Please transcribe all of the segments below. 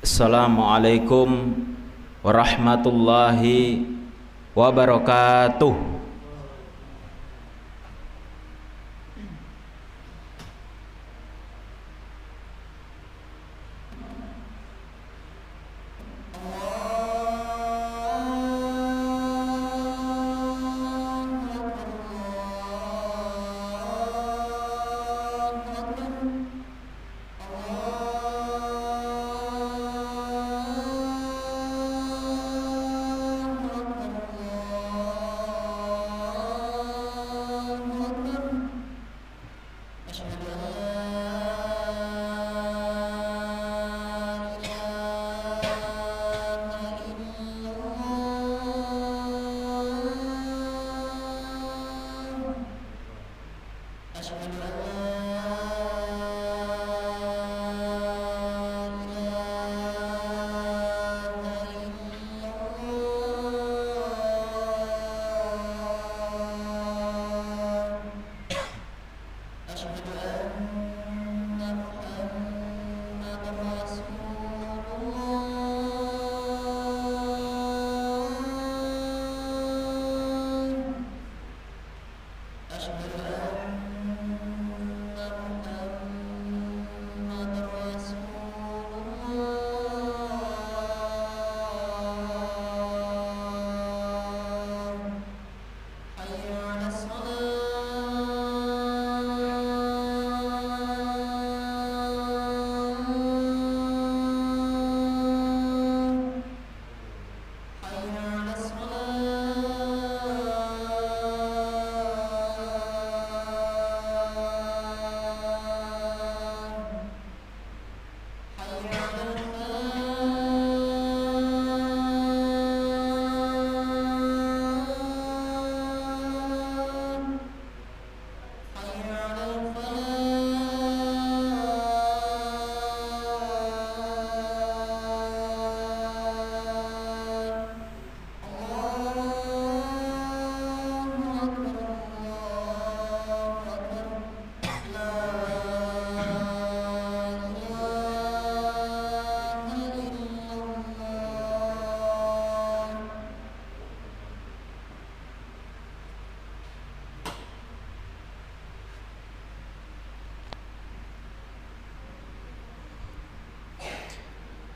Assalamualaikum warahmatullahi wabarakatuh.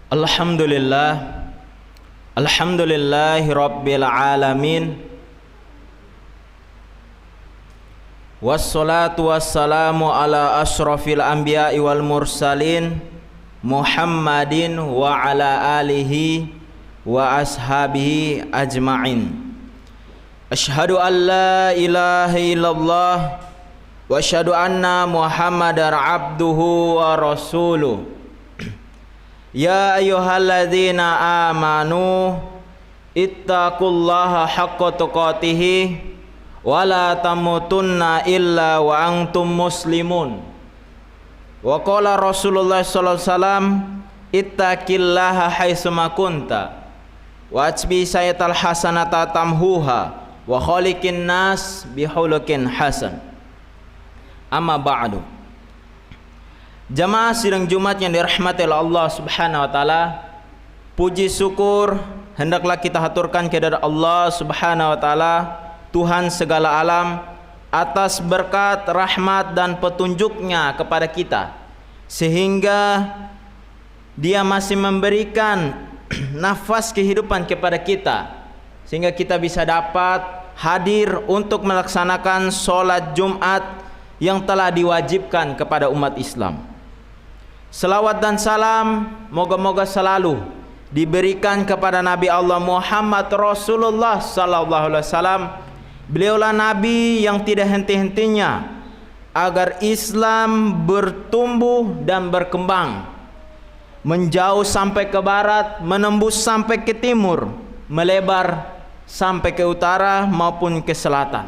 Alhamdulillahi rabbil alamin. Wassalatu wassalamu ala ashrafil anbiya'i wal mursalin Muhammadin wa ala alihi wa ashabihi ajma'in. Asyhadu an la ilaha illallah wa asyhadu anna Muhammadar abduhu wa rasuluh. Ya ayyuhalladzina amanu ittaqullaha haqqa tuqatih wa la tamutunna illa wa antum muslimun. Wa qala Rasulullah sallallahu alaihi wasallam ittaqillaha haitsu ma kunta wa atbi sayyatal hasanata tamhuha wa khaliqin nas bihulukin hasan. Amma ba'du. Jamaah sidang Jumat yang dirahmati oleh Allah Subhanahu wa taala, puji syukur hendaklah kita haturkan kepada Allah Subhanahu wa taala, Tuhan segala alam, atas berkat, rahmat dan petunjuknya kepada kita, sehingga Dia masih memberikan nafas kehidupan kepada kita, sehingga kita bisa dapat hadir untuk melaksanakan sholat Jumat yang telah diwajibkan kepada umat Islam. Selawat dan salam moga-moga selalu diberikan kepada Nabi Allah Muhammad Rasulullah sallallahu alaihi wasallam. Beliaulah nabi yang tidak henti-hentinya agar Islam bertumbuh dan berkembang, menjauh sampai ke barat, menembus sampai ke timur, melebar sampai ke utara maupun ke selatan.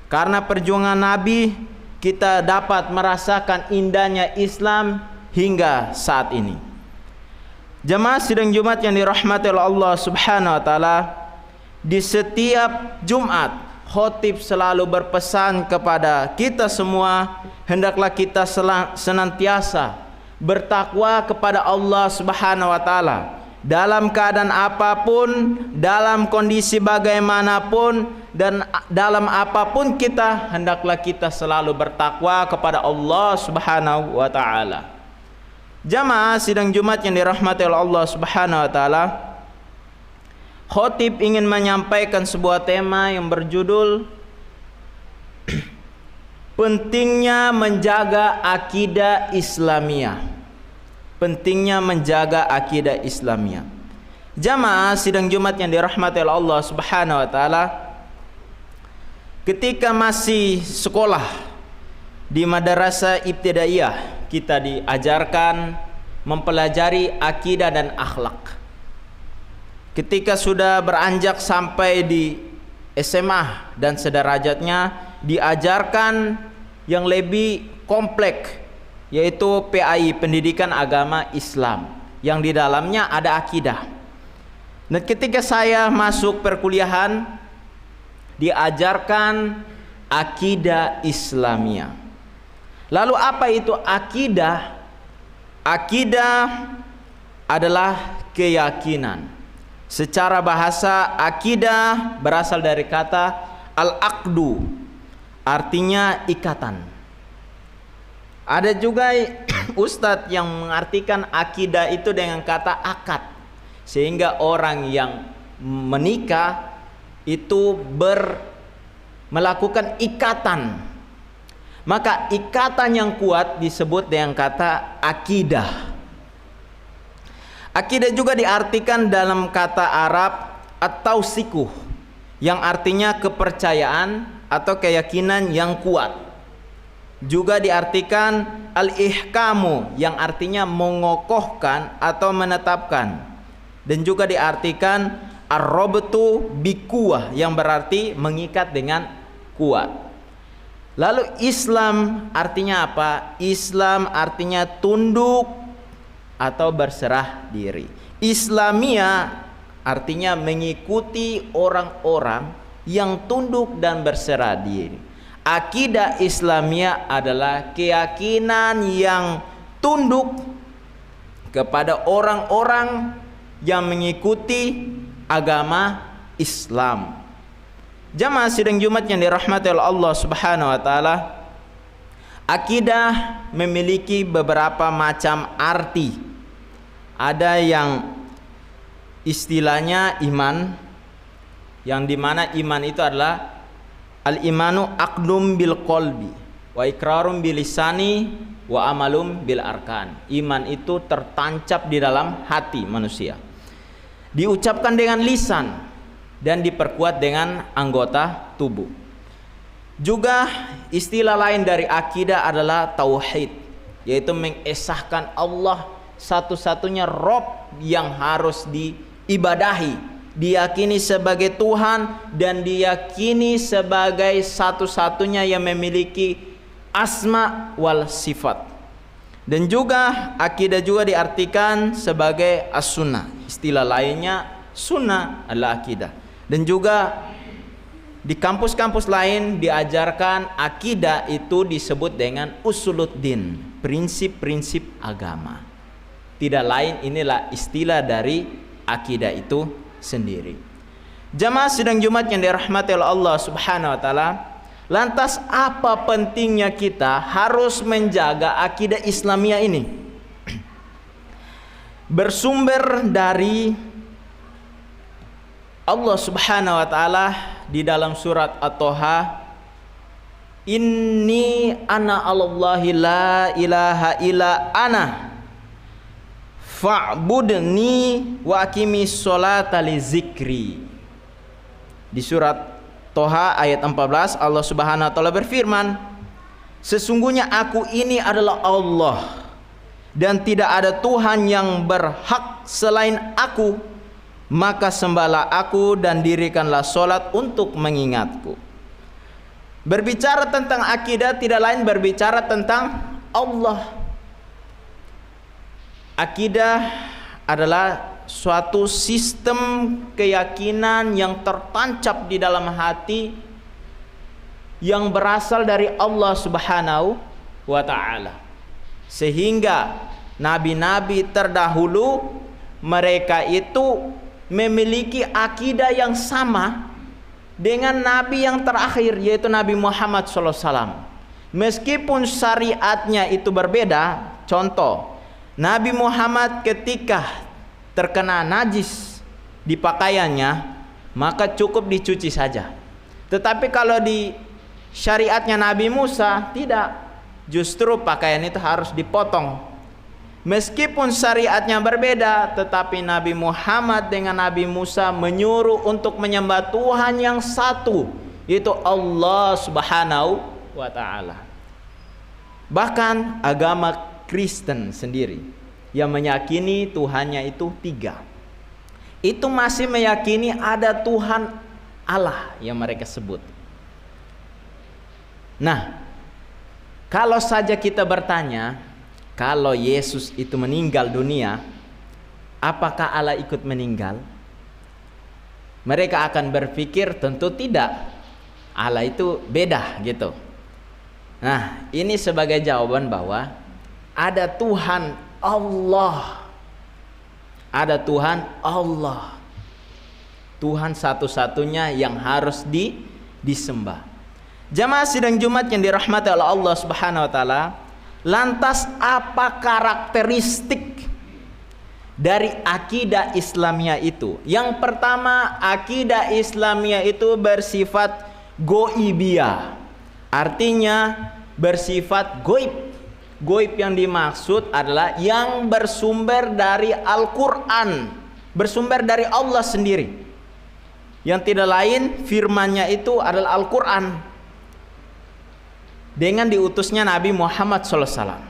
Karena perjuangan Nabi, kita dapat merasakan indahnya Islam hingga saat ini. Jemaah sidang Jumat yang dirahmati oleh Allah Subhanahu wa taala, di setiap Jumat khotib selalu berpesan kepada kita semua, hendaklah kita senantiasa bertakwa kepada Allah Subhanahu wa taala dalam keadaan apapun, dalam kondisi bagaimanapun, dan dalam apapun kita, hendaklah kita selalu bertakwa kepada Allah Subhanahu wa taala. Jamaah sidang Jumat yang dirahmati oleh Allah Subhanahu wa taala, khotib ingin menyampaikan sebuah tema yang berjudul pentingnya menjaga akidah Islamiyah. Pentingnya menjaga akidah Islamiyah. Jamaah sidang Jumat yang dirahmati oleh Allah Subhanahu wa taala, ketika masih sekolah di madrasah ibtidaiyah, kita diajarkan mempelajari akidah dan akhlak. Ketika sudah beranjak sampai di SMA dan sederajatnya, diajarkan yang lebih kompleks, yaitu PAI, Pendidikan Agama Islam, yang di dalamnya ada akidah. Dan ketika saya masuk perkuliahan, diajarkan akidah Islamiyah. Lalu apa itu akidah? Akidah adalah keyakinan. Secara bahasa, akidah berasal dari kata al-aqdu, artinya ikatan. Ada juga ustadz yang mengartikan akidah itu dengan kata akad, sehingga orang yang menikah itu melakukan ikatan. Maka ikatan yang kuat disebut dengan kata akidah. Akidah juga diartikan dalam kata Arab atau sikuh, yang artinya kepercayaan atau keyakinan yang kuat. Juga diartikan al-ihkamu, yang artinya mengokohkan atau menetapkan. Dan juga diartikan ar-rabtu bikuwah, yang berarti mengikat dengan kuat. Lalu Islam artinya apa? Islam artinya tunduk atau berserah diri. Islamiyah artinya mengikuti orang-orang yang tunduk dan berserah diri. Akidah Islamiyah adalah keyakinan yang tunduk kepada orang-orang yang mengikuti agama Islam. Jamaah sidang Jumat yang dirahmati oleh Allah Subhanahu wa taala, akidah memiliki beberapa macam arti. Ada yang istilahnya iman, yang dimana iman itu adalah al-imanu aqdum bil qalbi wa iqrarum bil lisani wa amalum bil arkan. Iman itu tertancap di dalam hati manusia, diucapkan dengan lisan dan diperkuat dengan anggota tubuh. Juga istilah lain dari akidah adalah tauhid, yaitu mengesahkan Allah satu-satunya Rob yang harus diibadahi, diyakini sebagai Tuhan, dan diyakini sebagai satu-satunya yang memiliki asma wal sifat. Dan juga akidah juga diartikan sebagai as-sunnah. Istilah lainnya sunnah adalah akidah. Dan juga di kampus-kampus lain diajarkan akidah itu disebut dengan usuluddin, prinsip-prinsip agama. Tidak lain, inilah istilah dari akidah itu sendiri. Jamaah sidang Jumat yang dirahmati oleh Allah Subhanahu wa taala, lantas apa pentingnya kita harus menjaga akidah Islamiyah ini? Bersumber dari Allah Subhanahu wa taala di dalam surat At-Toha, inni ana Allahi la ilaha illa ana fa'budni wa aqimis sholata li zikri. Di surat Toha ayat 14, Allah Subhanahu wa taala berfirman, sesungguhnya aku ini adalah Allah dan tidak ada Tuhan yang berhak selain aku, maka sembahlah aku dan dirikanlah sholat untuk mengingatku. Berbicara tentang akidah tidak lain berbicara tentang Allah. Akidah adalah suatu sistem keyakinan yang tertancap di dalam hati, yang berasal dari Allah Subhanahu wa ta'ala, sehingga nabi-nabi terdahulu mereka itu memiliki akidah yang sama dengan nabi yang terakhir, yaitu Nabi Muhammad SAW. Meskipun syariatnya itu berbeda. Contoh, Nabi Muhammad ketika terkena najis di pakaiannya, maka cukup dicuci saja. Tetapi kalau di syariatnya Nabi Musa tidak, justru pakaian itu harus dipotong. Meskipun syariatnya berbeda, tetapi Nabi Muhammad dengan Nabi Musa menyuruh untuk menyembah Tuhan yang satu, yaitu Allah Subhanahu wa ta'ala. Bahkan agama Kristen sendiri yang meyakini Tuhannya itu 3, itu masih meyakini ada Tuhan Allah yang mereka sebut. Nah, kalau saja kita bertanya, kalau Yesus itu meninggal dunia, apakah Allah ikut meninggal? Mereka akan berpikir tentu tidak. Allah itu beda gitu. Nah, ini sebagai jawaban bahwa ada Tuhan Allah. Ada Tuhan Allah. Tuhan satu-satunya yang harus disembah. Jamaah sidang Jumat yang dirahmati oleh Allah Subhanahu wa taala, lantas apa karakteristik dari akidah Islamiyah itu? Yang pertama, akidah Islamiyah itu bersifat goibiyah. Artinya bersifat goib. Goib yang dimaksud adalah yang bersumber dari Al-Quran, bersumber dari Allah sendiri. Yang tidak lain firman-Nya itu adalah Al-Quran, dengan diutusnya Nabi Muhammad SAW.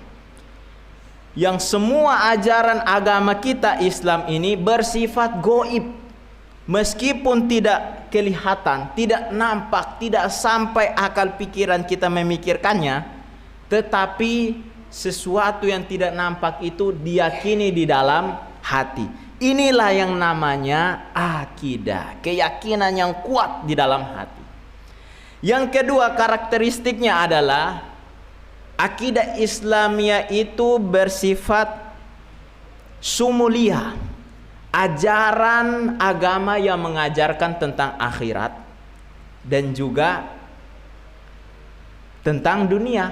Yang semua ajaran agama kita Islam ini bersifat goib. Meskipun tidak kelihatan, tidak nampak, tidak sampai akal pikiran kita memikirkannya, tetapi sesuatu yang tidak nampak itu diyakini di dalam hati. Inilah yang namanya akidah, keyakinan yang kuat di dalam hati. Yang kedua karakteristiknya adalah akidah Islamiyah itu bersifat sumuliyah, ajaran agama yang mengajarkan tentang akhirat dan juga tentang dunia.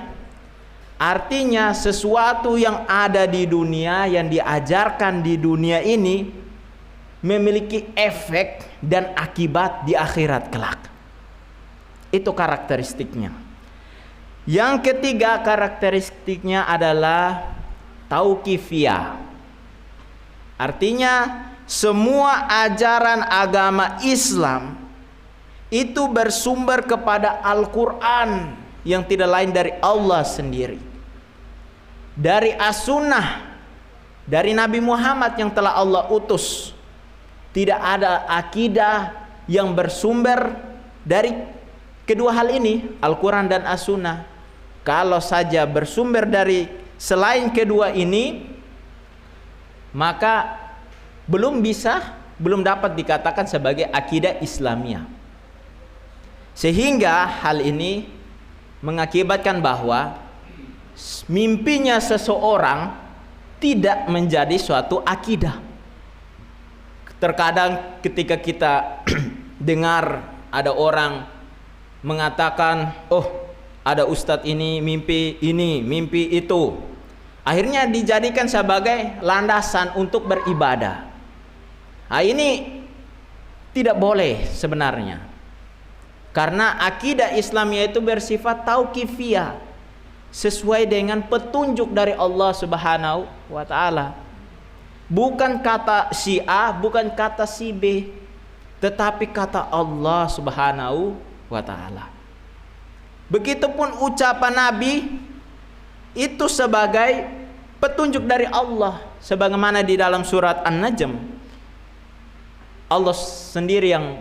Artinya sesuatu yang ada di dunia, yang diajarkan di dunia ini memiliki efek dan akibat di akhirat kelak. Itu karakteristiknya. Yang ketiga karakteristiknya adalah tauqifiyah. Artinya semua ajaran agama Islam itu bersumber kepada Al-Quran yang tidak lain dari Allah sendiri, dari as-sunnah, dari Nabi Muhammad yang telah Allah utus. Tidak ada akidah yang bersumber dari kedua hal ini, Al-Quran dan as-sunnah. Kalau saja bersumber dari selain kedua ini, maka belum dapat dikatakan sebagai akidah Islamiyah. Sehingga hal ini mengakibatkan bahwa mimpinya seseorang tidak menjadi suatu akidah. Terkadang ketika kita dengar ada orang mengatakan, oh ada ustadz ini, mimpi itu, akhirnya dijadikan sebagai landasan untuk beribadah. Nah, ini tidak boleh sebenarnya, karena akidah Islamiyah itu bersifat tauqifiyah, sesuai dengan petunjuk dari Allah Subhanahu wa ta'ala. Bukan kata si A, bukan kata si B, tetapi kata Allah Subhanahu wa ta'ala. Begitupun ucapan Nabi itu sebagai petunjuk dari Allah, sebagaimana di dalam surat An-Najm Allah sendiri yang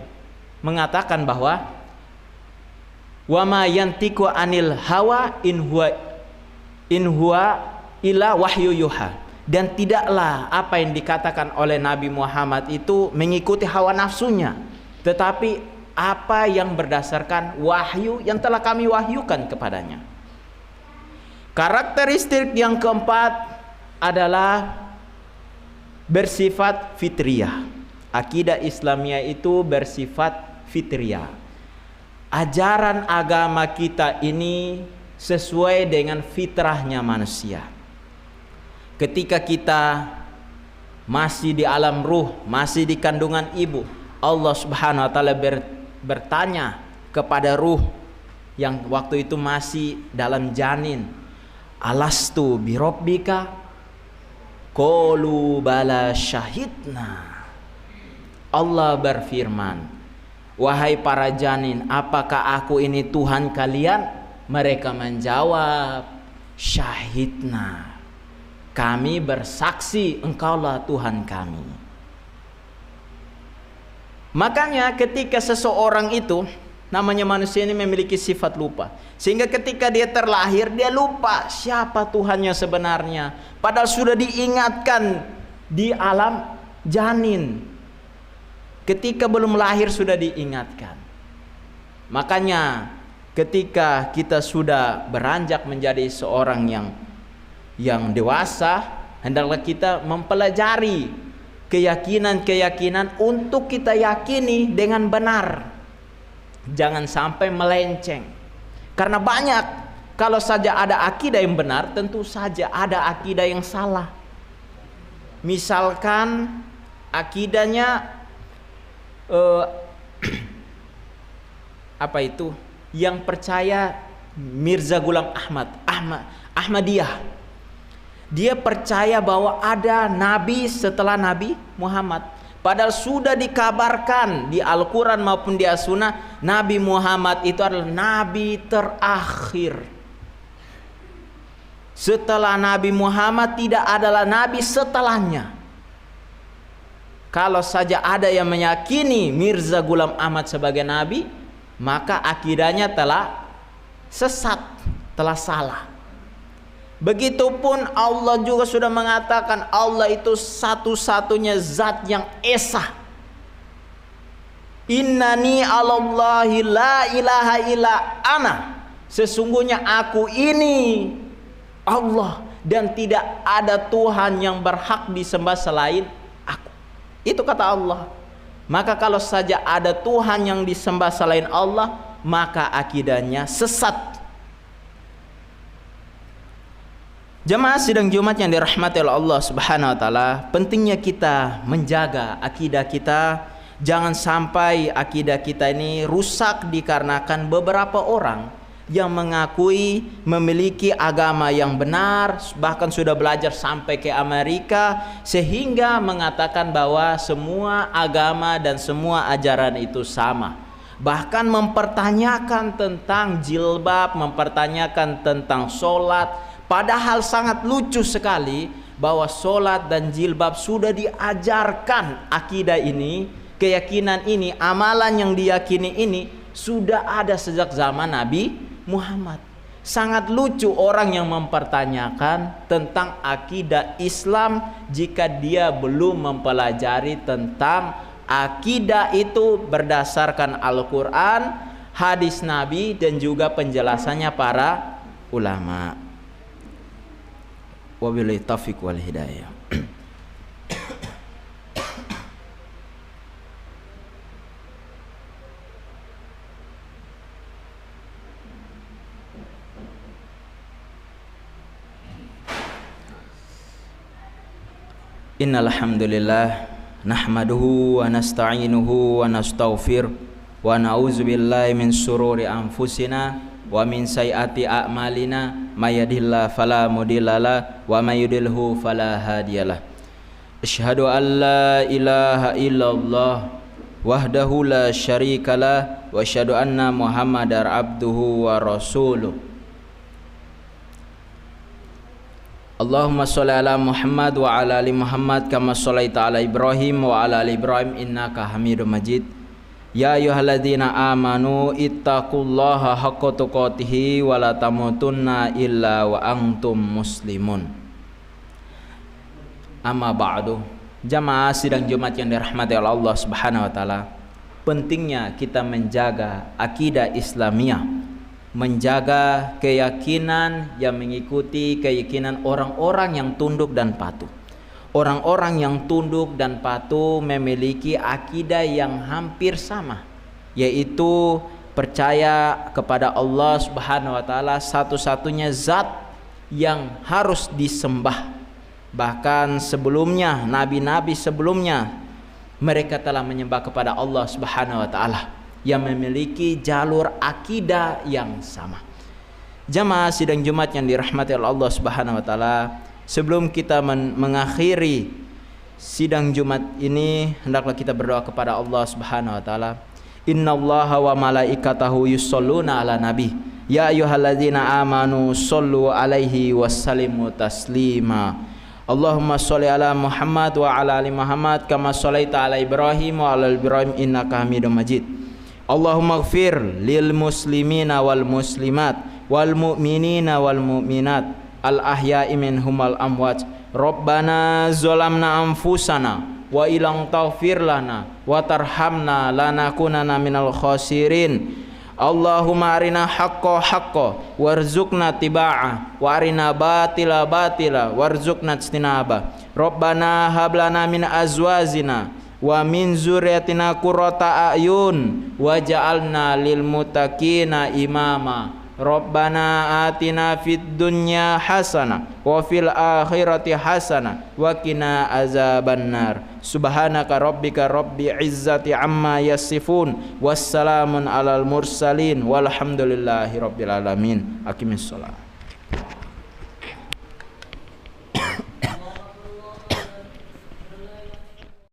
mengatakan bahwa wa ma yantiqu anil hawa in huwa illa wahyu yuha, dan tidaklah apa yang dikatakan oleh Nabi Muhammad itu mengikuti hawa nafsunya, tetapi apa yang berdasarkan wahyu yang telah kami wahyukan kepadanya. Karakteristik yang keempat, adalah bersifat fitriyah. Akidah Islamiyah itu bersifat fitriyah. Ajaran agama kita ini sesuai dengan fitrahnya manusia. Ketika kita masih di alam ruh, masih di kandungan ibu, Allah Subhanahu wa taala bertanya kepada ruh yang waktu itu masih dalam janin, alastu birabbika? Qalu bala syahidna. Allah berfirman, wahai para janin, apakah aku ini Tuhan kalian? Mereka menjawab, syahidna, kami bersaksi engkaulah Tuhan kami. Makanya ketika seseorang itu, namanya manusia ini memiliki sifat lupa, sehingga ketika dia terlahir dia lupa siapa Tuhannya sebenarnya, padahal sudah diingatkan di alam janin. Ketika belum lahir sudah diingatkan. Makanya ketika kita sudah beranjak menjadi seorang yang dewasa, hendaklah kita mempelajari keyakinan-keyakinan untuk kita yakini dengan benar. Jangan sampai melenceng. Karena banyak, kalau saja ada akidah yang benar, tentu saja ada akidah yang salah. Misalkan akidahnya apa itu? Yang percaya Mirza Ghulam Ahmadiyah. Dia percaya bahwa ada nabi setelah Nabi Muhammad. Padahal sudah dikabarkan di Al-Quran maupun di As-Sunnah, Nabi Muhammad itu adalah nabi terakhir. Setelah Nabi Muhammad tidak adalah nabi setelahnya. Kalau saja ada yang meyakini Mirza Ghulam Ahmad sebagai nabi, maka akidahnya telah sesat, telah salah. Begitupun Allah juga sudah mengatakan Allah itu satu-satunya zat yang esa. Innani 'alallahi la ilaha illa ana. Sesungguhnya aku ini Allah dan tidak ada Tuhan yang berhak disembah selain aku. Itu kata Allah. Maka kalau saja ada Tuhan yang disembah selain Allah, maka akidahnya sesat. Jemaah sidang Jumat yang dirahmati oleh Allah Subhanahu wa taala, pentingnya kita menjaga akidah kita. Jangan sampai akidah kita ini rusak dikarenakan beberapa orang yang mengakui memiliki agama yang benar, bahkan sudah belajar sampai ke Amerika, sehingga mengatakan bahwa semua agama dan semua ajaran itu sama. Bahkan mempertanyakan tentang jilbab, mempertanyakan tentang sholat. Padahal sangat lucu sekali bahwa sholat dan jilbab sudah diajarkan. Akidah ini, keyakinan ini, amalan yang diyakini ini sudah ada sejak zaman Nabi Muhammad. Sangat lucu orang yang mempertanyakan tentang akidah Islam jika dia belum mempelajari tentang akidah itu berdasarkan Al-Quran, hadis Nabi, dan juga penjelasannya para ulama. Wabillahi taufiq wal hidayah. Innal hamdalillah nahmaduhu wa nasta'inuhu wa nastaghfir wa na'udzu billahi min shururi anfusina wa min sayyiati a'malina may yahdihillahu fala mudhillalah wa may yudhlilhu fala hadiyalah. Asyhadu an la ilaha illallah wahdahu la syarikalah wa asyhadu anna Muhammadar abduhu wa rasuluh. Allahumma sholli ala Muhammad wa ala ali Muhammad kama shallaita ala Ibrahim wa ala ali Ibrahim innaka Hamidum Majid. Ya ayyuhalladzina amanu ittaqullaha haqqa tuqatih wa la tamutunna illa wa antum muslimun. Amma ba'du. Jamaah sidang Jumat yang dirahmati oleh Allah Subhanahu wa taala, pentingnya kita menjaga akidah Islamiyah. menjaga keyakinan yang mengikuti keyakinan orang-orang yang tunduk dan patuh. Orang-orang yang tunduk dan patuh memiliki akidah yang hampir sama, yaitu percaya kepada Allah Subhanahu wa taala satu-satunya zat yang harus disembah. Bahkan sebelumnya, nabi-nabi sebelumnya, mereka telah menyembah kepada Allah Subhanahu wa taala yang memiliki jalur akidah yang sama. Jamaah sidang Jumat yang dirahmati oleh Allah Subhanahu wa taala, sebelum kita mengakhiri sidang Jumat ini, hendaklah kita berdoa kepada Allah Subhanahu wa taala. Innallaha wa malaikatahu yusholluna ala nabi. Ya ayyuhalladzina amanu shollu alaihi wasallimu taslima. Allahumma sholli ala Muhammad wa ala ali Muhammad kama sholaita ala Ibrahim wa ala Ibrahim innaka Hamidum Majid. Allahumma ighfir lil muslimina wal muslimat wal mu'minina wal mu'minat al ahya'i minhum wal amwat. Rabbana zalamna anfusana wa ilang taghfir lana wa tarhamna lanakunanna minal khasirin. Allahumma arina haqqo haqqo warzuqna tiba'ah wa arina batila batila warzuqna ijtinaba. Rabbana hablana min azwazina wa min zurriyatina qurrata a'yun waj'alna lil muttaqina imama. Rabbana atina fid dunya hasanah wa fil akhirati hasanah wa qina azabannar. Subhanaka rabbika rabbil izzati amma yasifun wassalamun alal mursalin walhamdulillahi rabbil alamin. Aqimissalam.